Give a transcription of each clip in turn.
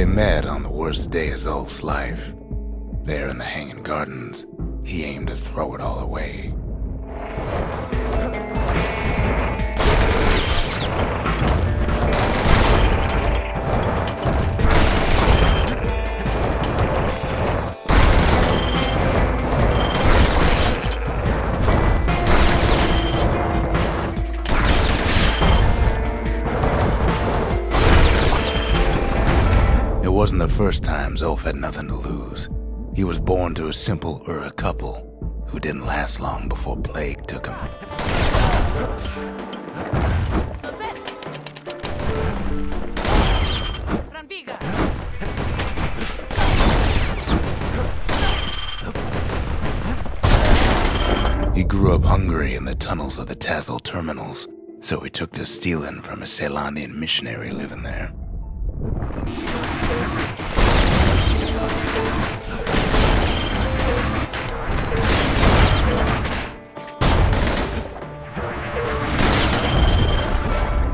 They met on the worst day of Zulf's life. There in the Hanging Gardens, he aimed to throw it all away. It wasn't the first time Zulf had nothing to lose. He was born to a simple Ura couple who didn't last long before plague took him. He grew up hungry in the tunnels of the Tassel terminals, so he took to stealing from a Ceylonian missionary living there.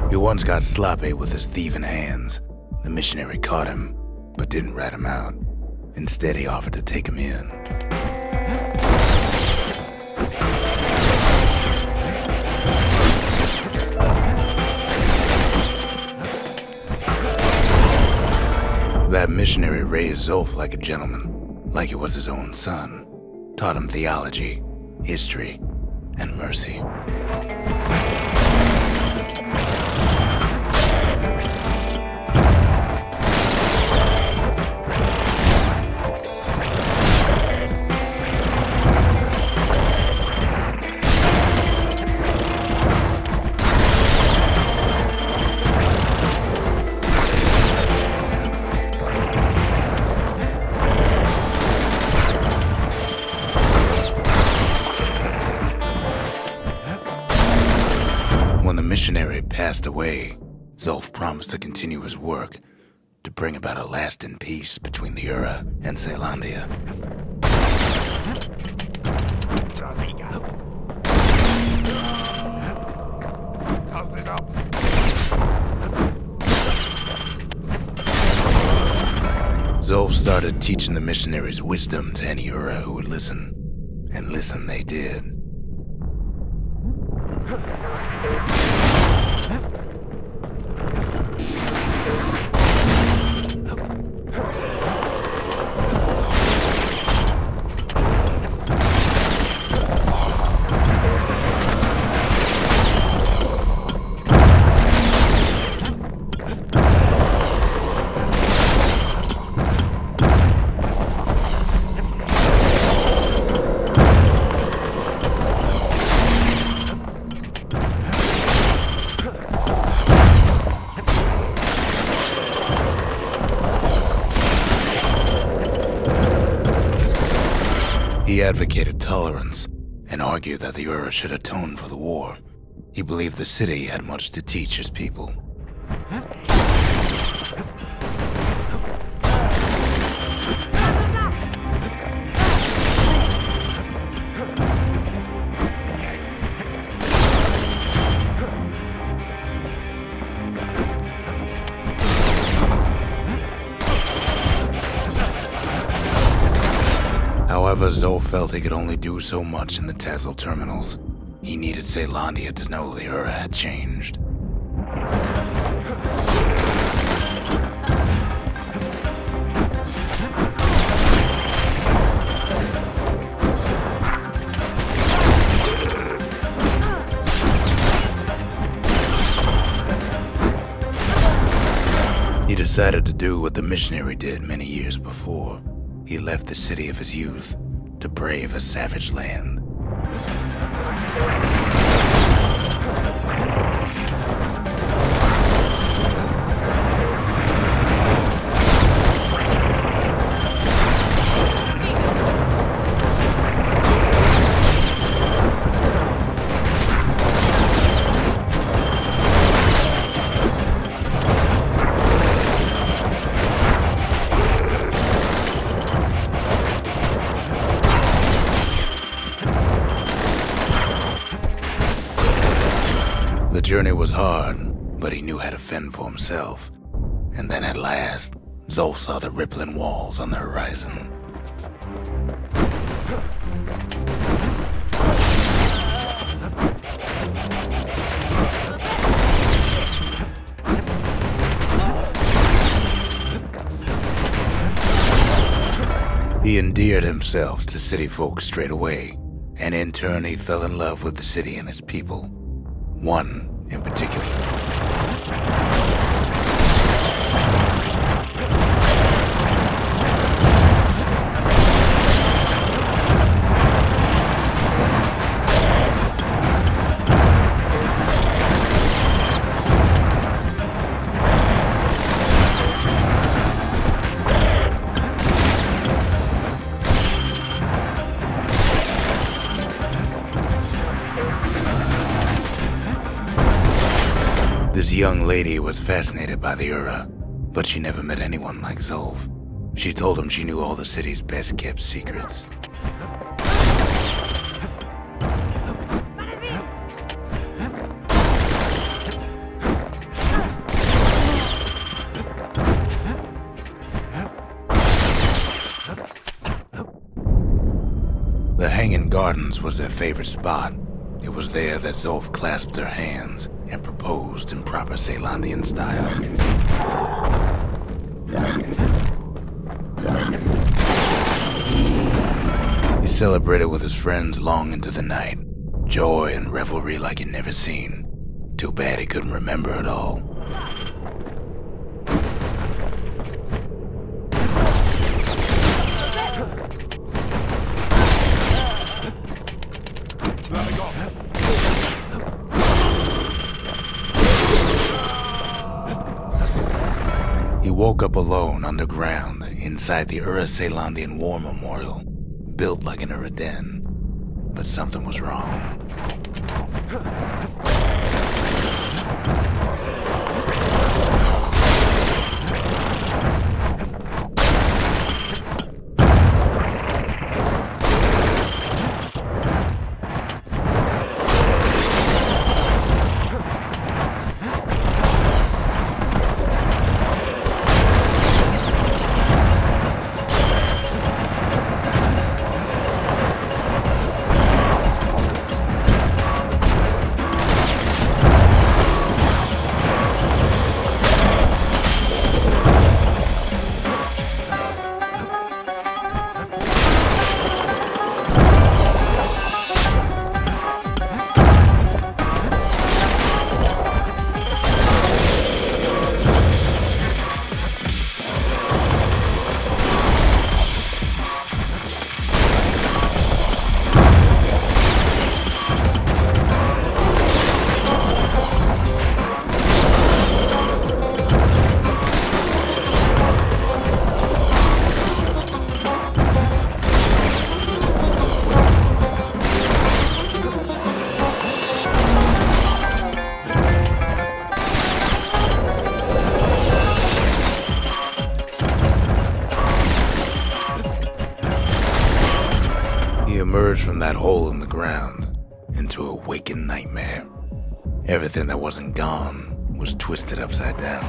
He once got sloppy with his thieving hands. The missionary caught him, but didn't rat him out. Instead, he offered to take him in. That missionary raised Zulf like a gentleman, like he was his own son. Taught him theology, history, and mercy. When the missionary passed away, Zulf promised to continue his work to bring about a lasting peace between the Ura and Ceylondia. Zulf started teaching the missionaries wisdom to any Ura who would listen, and listen they did. He advocated tolerance and argued that the Ura should atone for the war. He believed the city had much to teach his people. However, Zulf felt he could only do so much in the Tassel terminals. He needed Ceylondia to know the Ura had changed. He decided to do what the missionary did many years before. He left the city of his youth to brave a savage land. The journey was hard, but he knew how to fend for himself. And then at last, Zolf saw the rippling walls on the horizon. He endeared himself to city folk straight away, and in turn he fell in love with the city and its people. One in particular. This young lady was fascinated by the Ura, but she never met anyone like Zolf. She told him she knew all the city's best-kept secrets. The Hanging Gardens was their favorite spot. It was there that Zolf clasped her hands and proposed in proper Ceylandian style. He celebrated with his friends long into the night. Joy and revelry like he'd never seen. Too bad he couldn't remember it all. He woke up alone underground inside the Ura Ceylandian War Memorial, built like an Ura den. But something was wrong. Emerged from that hole in the ground into a waking nightmare. Everything that wasn't gone was twisted upside down.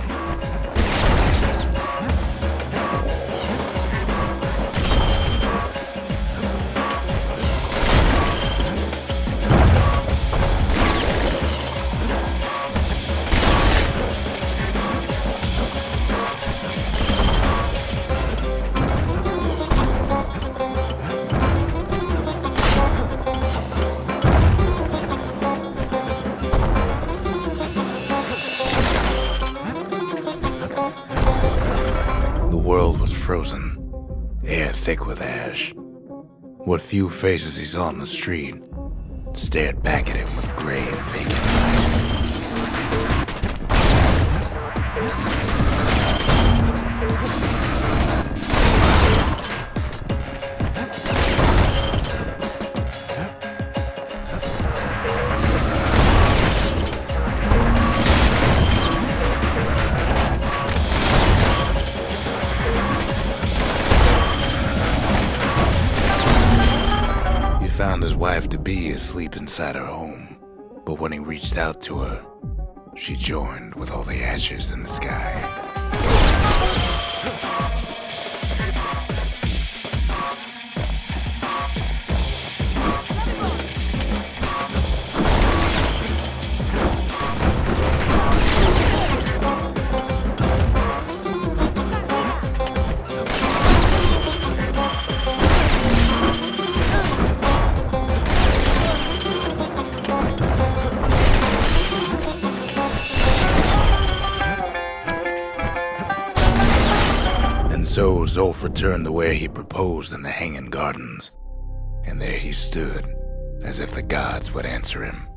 The world was frozen, air thick with ash. What few faces he saw on the street stared back at him with gray and vacant eyes. Found his wife-to-be asleep inside her home, but when he reached out to her, she joined with all the ashes in the sky. so Zolf returned to where he proposed in the Hanging Gardens, and there he stood, as if the gods would answer him.